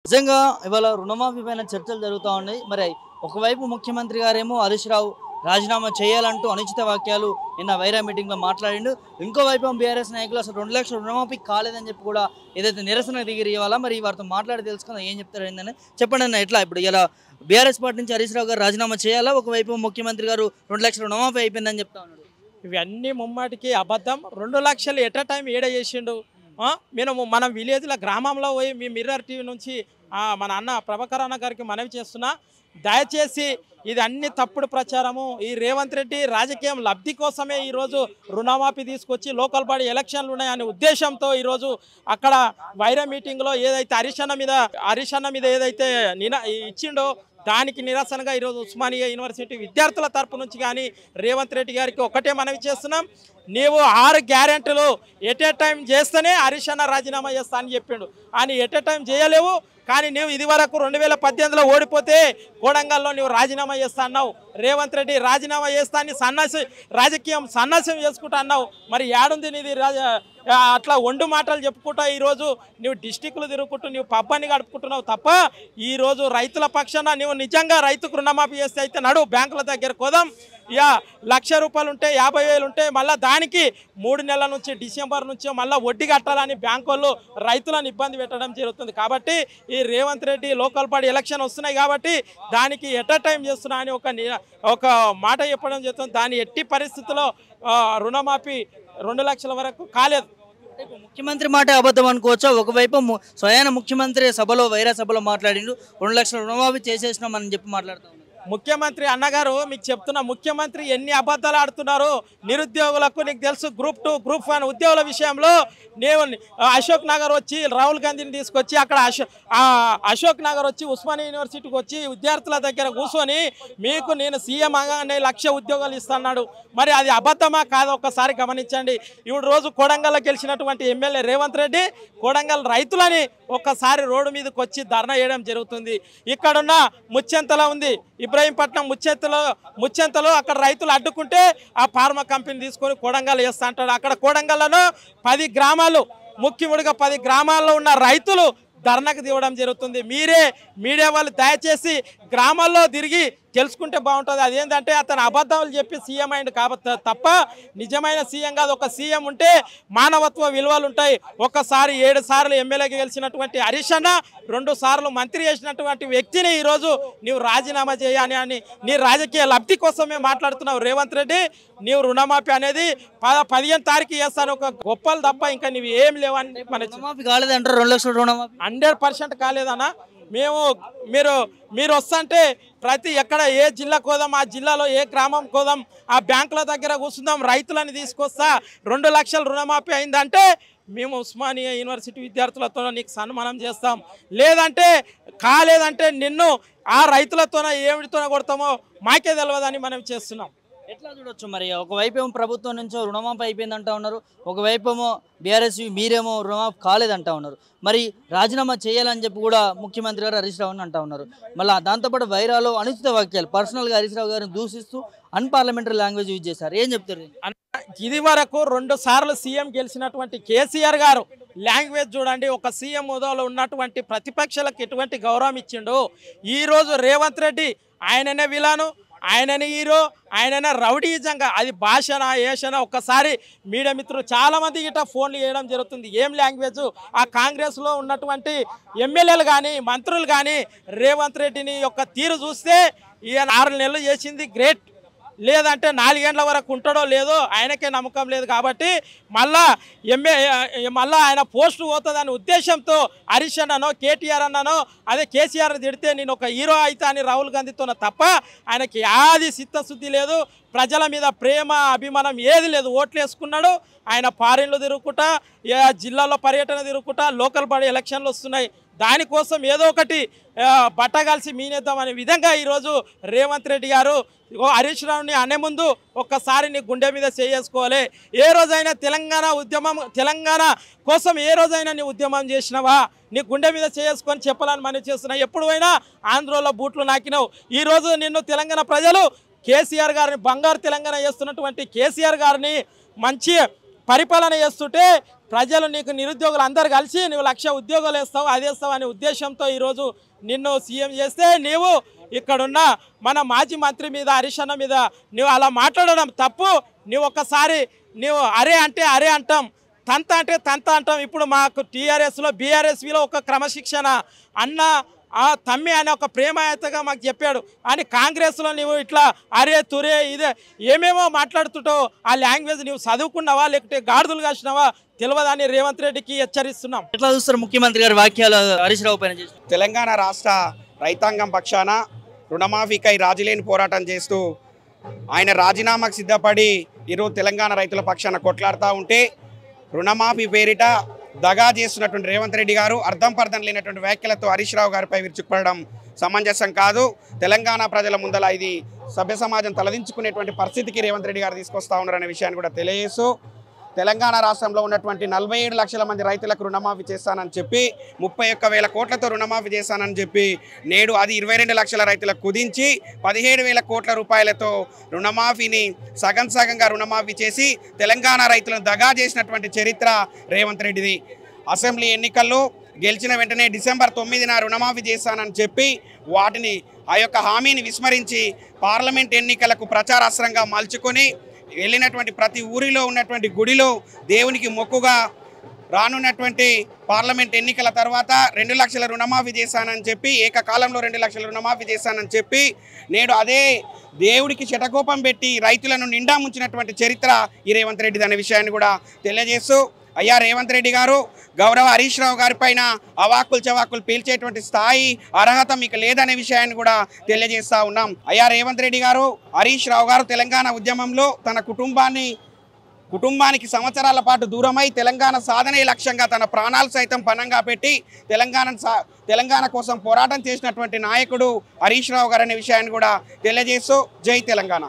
నిజంగా ఇవాళ రుణమాఫీ పైన చర్చలు జరుగుతూ ఉన్నాయి. మరి ఒకవైపు ముఖ్యమంత్రి గారేమో హరీష్ రావు రాజీనామా చేయాలంటూ అనుచిత వాక్యాలు నిన్న వైరా మీటింగ్లో మాట్లాడిండు. ఇంకోవైపు బీఆర్ఎస్ నాయకులు అసలు 2 లక్షల రుణమాఫీ కాలేదని చెప్పి కూడా ఏదైతే నిరసన దిగిరి ఇవాళ మరి వారితో మాట్లాడి తెలుసుకుందాం ఏం చెప్తారు ఏందని. చెప్పండి అన్న, ఎట్లా ఇప్పుడు ఇలా బీఆర్ఎస్ పార్టీ నుంచి హరీష్ రావు గారు రాజీనామా చేయాలా, ఒకవైపు ముఖ్యమంత్రి గారు 2 లక్షల రుణమాఫీ అయిపోయిందని చెప్తా ఉన్నాడు. ఇవన్నీ ముమ్మాటికి అబద్ధం. 2 లక్షలు ఎట్ అ టైం ఏడ చేసిండు. మనం విలేజ్లో గ్రామంలో పోయి మీ మిర్రర్ టీవీ నుంచి మన అన్న ప్రభాకర్ అన్న గారికి మనవి చేస్తున్నా, దయచేసి ఇది అన్ని తప్పుడు ప్రచారము. ఈ రేవంత్ రెడ్డి రాజకీయం లబ్ధి కోసమే ఈరోజు రుణమాఫీ తీసుకొచ్చి లోకల్ బాడీ ఎలక్షన్లు ఉన్నాయనే ఉద్దేశంతో ఈరోజు అక్కడ వైరా మీటింగ్లో ఏదైతే హరీష్ అన్న మీద ఏదైతే ఇచ్చిండో దానికి నిరసనగా ఈరోజు ఉస్మానియా యూనివర్సిటీ విద్యార్థుల తరపు నుంచి కానీ రేవంత్ రెడ్డి గారికి ఒకటే మనవి చేస్తున్నాం, నీవు 6 గ్యారెంటీలు ఎట్ ఏ టైం చేస్తేనే హరీష్ అన్న రాజీనామా చేస్తా అని చెప్పిండు. అని ఎట్ ఏ టైం చేయలేవు. కానీ నువ్వు ఇది వరకు 2018లో ఓడిపోతే కోడంగల్లో నువ్వు రాజీనామా చేస్తా అన్నావు. రేవంత్ రెడ్డి రాజీనామా చేస్తా అని రాజకీయం సన్నాసం చేసుకుంటా అన్నావు. మరి ఏడుంది నీది అట్లా ఒండు మాటలు చెప్పుకుంటా ఈరోజు నువ్వు డిస్టిక్లు తిరుగుకుంటూ నువ్వు పబ్బాన్ని గడుపుకుంటున్నావు తప్ప ఈరోజు రైతుల పక్షాన నువ్వు నిజంగా రైతుకు రుణమాఫీ చేస్తే అయితే నడు బ్యాంకుల దగ్గర కోదాం. ఇక 1,00,000 రూపాయలు ఉంటే 50,000 ఉంటే మళ్ళీ దానికి 3 నెలల నుంచి డిసెంబర్ నుంచి మళ్ళీ వడ్డీ కట్టాలని బ్యాంకు వాళ్ళు రైతులను ఇబ్బంది పెట్టడం జరుగుతుంది. కాబట్టి ఈ Revanth Reddy local body election వస్తున్నాయి కాబట్టి దానికి ఎట్ అ టైం చేస్తున్నా అని ఒక మాట చెప్పడం జరుగుతుంది. దాని ఎట్టి పరిస్థితుల్లో రుణమాఫీ 2 లక్షల వరకు కాలేదు. ముఖ్యమంత్రి మాట అబద్ధం అనుకోవచ్చా? ఒకవైపు స్వయాన ముఖ్యమంత్రి వైరా సభలో మాట్లాడిండు, 2 లక్షల రుణమాఫీ చేసేసినామని చెప్పి మాట్లాడుతాం. ముఖ్యమంత్రి అన్నగారు మీకు చెప్తున్నా, ముఖ్యమంత్రి ఎన్ని అబద్ధాలు ఆడుతున్నారు నిరుద్యోగులకు. నీకు తెలుసు గ్రూప్ 2 గ్రూప్ 1 ఉద్యోగుల విషయంలో నేను అశోక్ నగర్ వచ్చి రాహుల్ గాంధీని తీసుకొచ్చి అక్కడ అశోక్ నగర్ వచ్చి ఉస్మానియా యూనివర్సిటీకి వచ్చి విద్యార్థుల దగ్గర కూర్చొని మీకు నేను సీఎం అనే 1,00,000 ఉద్యోగాలు ఇస్తున్నాడు. మరి అది అబద్ధమా కాదో ఒక్కసారి గమనించండి. ఇప్పుడు రోజు కోడంగల్లో గెలిచినటువంటి ఎమ్మెల్యే రేవంత్ రెడ్డి కోడంగల్ రైతులని ఒక్కసారి రోడ్డు మీదకి వచ్చి ధర్నా చేయడం జరుగుతుంది. ఇక్కడున్న ముచ్చెంతలో ఉంది ఇబ్రహీంపట్నం ముచ్చెంతలో అక్కడ రైతులు అడ్డుకుంటే ఆ ఫార్మా కంపెనీ తీసుకొని కోడంగల్ వేస్తా అంటాడు. అక్కడ కోడంగల్లోనూ 10 గ్రామాలు ముఖ్యముడిగా 10 గ్రామాల్లో ఉన్న రైతులు ధర్నాకు దిగడం జరుగుతుంది. మీడియా వాళ్ళు దయచేసి గ్రామాల్లో తిరిగి తెలుసుకుంటే బాగుంటుంది. అదేంటంటే అతను అబద్ధాలు చెప్పి సీఎం అయింది కాబట్టి తప్ప నిజమైన సీఎం కాదు. ఒక సీఎం ఉంటే మానవత్వ విలువలు ఉంటాయి. ఒక్కసారి 7 సార్లు ఎమ్మెల్యేగా గెలిచినటువంటి హరీష్ అన్న 2 సార్లు మంత్రి చేసినటువంటి వ్యక్తిని ఈరోజు నీవు రాజీనామా చేయాలి అని నీ రాజకీయ లబ్ధి కోసమే మాట్లాడుతున్నావు. రేవంత్ రెడ్డి నీవు రుణమాఫీ అనేది 15 తారీఖు చేస్తాను ఒక గొప్పలు తప్ప ఇంకా నీవు ఏం లేవని రుణమాఫీ కాలేదంటారు. 2 లక్షల రుణమాఫీ 100% కాలేదన్నా. మీరు వస్తుంటే ఎక్కడ ఏ జిల్లా కోదాం, ఆ జిల్లాలో ఏ గ్రామం కోదాం, ఆ బ్యాంకుల దగ్గర కూర్చుందాం, రైతులని తీసుకొస్తా 2 లక్షల రుణమాఫీ అయిందంటే మేము ఉస్మానియా యూనివర్సిటీ విద్యార్థులతో నీకు సన్మానం చేస్తాం. కాలేదంటే నిన్ను ఆ రైతులతోన ఏమిటితోనే కొడతామో మాకే తెలియదని మనం చేస్తున్నాం. ఎట్లా చూడొచ్చు మరి? ఒకవైపు ఏమో ప్రభుత్వం నుంచో రుణమాఫీ అయిపోయిందంటా ఉన్నారు, ఒకవైపు ఏమో బీఆర్ఎస్ మీరేమో రుణమాఫీ కాలేదంటా ఉన్నారు. మరి రాజీనామా చేయాలని చెప్పి కూడా ముఖ్యమంత్రి గారు హరీష్ రావు అంటా ఉన్నారు. మళ్ళీ దాంతోపాటు వైరాలో అనుచిత వాక్యాలు పర్సనల్గా హరీష్ రావు గారిని దూషిస్తూ అన్పార్లమెంటరీ లాంగ్వేజ్ యూజ్ చేశారు. ఏం చెప్తారు? ఇది వరకు 2 సార్లు సీఎం గెలిచినటువంటి కేసీఆర్ గారు లాంగ్వేజ్ చూడండి. ఒక సీఎం హోదాలో ఉన్నటువంటి ప్రతిపక్షాలకు ఎటువంటి గౌరవం ఇచ్చిండు. ఈరోజు రేవంత్ రెడ్డి ఆయననే విలాను, ఆయననే హీరో, ఆయననే రౌడీజంగా అది భాషన ఏషన. ఒక్కసారి మీడియా మిత్రులు చాలామంది ఇట్లా ఫోన్లు చేయడం జరుగుతుంది. ఏం లాంగ్వేజ్? ఆ కాంగ్రెస్లో ఉన్నటువంటి ఎమ్మెల్యేలు కానీ మంత్రులు కానీ రేవంత్ రెడ్డిని యొక్క తీరు చూస్తే ఈయన 6 నెలలు చేసింది గ్రేట్, లేదంటే 4 ఏళ్ల వరకు ఉంటాడో లేదో ఆయనకే నమ్మకం లేదు. కాబట్టి మళ్ళా ఆయన పోస్టు పోతుందనే ఉద్దేశంతో హరీష్ అన్ననో కేటీఆర్ అన్ననో అదే కేసీఆర్ తిడితే నేను ఒక హీరో అవుతా అని రాహుల్ గాంధీతోనో తప్ప ఆయనకి ఆది చిత్తశుద్ధి లేదు. ప్రజల మీద ప్రేమ అభిమానం ఏది లేదు. ఓట్లు వేసుకున్నాడు. ఆయన ఫారిన్లు తిరుగుకుంటా జిల్లాలో పర్యటన తిరుగుకుంటా లోకల్ బాడీ ఎలక్షన్లు వస్తున్నాయి, దానికోసం ఏదో ఒకటి బట్టగాల్సి మీనేద్దామనే విధంగా ఈరోజు రేవంత్ రెడ్డి గారు హరీష్ రావుని అనే ముందు ఒక్కసారి నీ గుండె మీద చేసుకోవాలి. ఏ రోజైనా తెలంగాణ కోసం ఏ రోజైనా నీ ఉద్యమం చేసినావా? నీ గుండె మీద చేసుకొని చెప్పాలని మనం చేస్తున్నా. ఎప్పుడు అయినా ఆంధ్రలో బూట్లు నాకినావు. ఈరోజు నిన్ను తెలంగాణ ప్రజలు కేసీఆర్ గారిని బంగారు తెలంగాణ చేస్తున్నటువంటి కేసీఆర్ గారిని మంచి పరిపాలన చేస్తుంటే ప్రజలు నీకు నిరుద్యోగులు అందరు కలిసి నువ్వు 1,00,000 ఉద్యోగాలు వేస్తావు అది వేస్తావు అనే ఉద్దేశంతో ఈరోజు నిన్ను సీఎం చేస్తే నీవు ఇక్కడున్న మన మాజీ మంత్రి మీద హరీష్ అన్న మీద నువ్వు అలా మాట్లాడడం తప్పు. నువ్వు ఒక్కసారి నువ్వు అరే అంటే అరే అంటాం, తంత అంటే తంత అంటాం. ఇప్పుడు మాకు టీఆర్ఎస్లో బీఆర్ఎస్లో ఒక క్రమశిక్షణ అన్న తమ్మి అనే ఒక ప్రేమాయతగా మాకు చెప్పాడు. అని కాంగ్రెస్లో నువ్వు ఇట్లా అరే తురే ఇదే ఏమేమో మాట్లాడుతుంటావు. ఆ లాంగ్వేజ్ నువ్వు చదువుకున్నావా లేకపోతే గాడిదలు కాసినావా తెలియదని రేవంత్ రెడ్డికి హెచ్చరిస్తున్నాం. ఎట్లా చూస్తారు ముఖ్యమంత్రి గారి వాక్యాలు హరీష్ రావు పైన? తెలంగాణ రాష్ట్ర రైతాంగం పక్షాన రుణమాఫీకై రాజీలేని పోరాటం చేస్తూ ఆయన రాజీనామాకు సిద్ధపడి ఈరోజు తెలంగాణ రైతుల పక్షాన కొట్లాడుతూ ఉంటే రుణమాఫీ పేరిట దగా చేస్తున్నటువంటి రేవంత్ రెడ్డి గారు అర్థం పర్థం లేనటువంటి వ్యాఖ్యలతో హరీష్ రావు గారిపై విరుచుకుపడడం సమంజసం కాదు. తెలంగాణ ప్రజల ముందల ఇది సభ్య సమాజం తలదించుకునేటువంటి పరిస్థితికి రేవంత్ రెడ్డి గారు తీసుకొస్తా ఉన్నారనే విషయాన్ని కూడా తెలియజేస్తూ తెలంగాణ రాష్ట్రంలో ఉన్నటువంటి 47 లక్షల మంది రైతులకు రుణమాఫీ చేస్తానని చెప్పి 31,000 కోట్లతో రుణమాఫీ చేస్తానని చెప్పి నేడు అది 22 లక్షల రైతులకు కుదించి 17,000 కోట్ల రూపాయలతో రుణమాఫీని సగంగా రుణమాఫీ చేసి తెలంగాణ రైతులను దగా చేసినటువంటి చరిత్ర రేవంత్ రెడ్డిది. అసెంబ్లీ ఎన్నికల్లో గెలిచిన వెంటనే డిసెంబర్ 9న రుణమాఫీ చేస్తానని చెప్పి వాటిని ఆ యొక్క హామీని విస్మరించి పార్లమెంట్ ఎన్నికలకు ప్రచారాస్త్రంగా మలుచుకొని వెళ్ళినటువంటి ప్రతి ఊరిలో ఉన్నటువంటి గుడిలో దేవునికి మొక్కుగా రానున్నటువంటి పార్లమెంట్ ఎన్నికల తర్వాత 2 లక్షల రుణమాఫీ చేశానని చెప్పి ఏకకాలంలో 2 లక్షల రుణమాఫీ చేశానని చెప్పి నేడు అదే దేవుడికి శటకోపం పెట్టి రైతులను నిండా ముంచినటువంటి చరిత్ర ఈ రేవంత్ రెడ్డిది అనే విషయాన్ని కూడా తెలియజేస్తూ అయ్యా రేవంత్ రెడ్డి గారు గౌరవ హరీష్ రావు గారి పైన అవాక్కులు చవాకులు పీల్చేటువంటి స్థాయి అర్హత మీకు లేదనే విషయాన్ని కూడా తెలియజేస్తూ ఉన్నాం. అయ్యా రేవంత్ రెడ్డి గారు హరీష్ రావు గారు తెలంగాణ ఉద్యమంలో తన కుటుంబానికి సంవత్సరాల పాటు దూరమై తెలంగాణ సాధనే లక్ష్యంగా తన ప్రాణాలు సైతం పణంగా పెట్టి తెలంగాణ కోసం పోరాటం చేసినటువంటి నాయకుడు హరీష్ రావు గారు అనే విషయాన్ని కూడా తెలియజేస్తూ జై తెలంగాణ.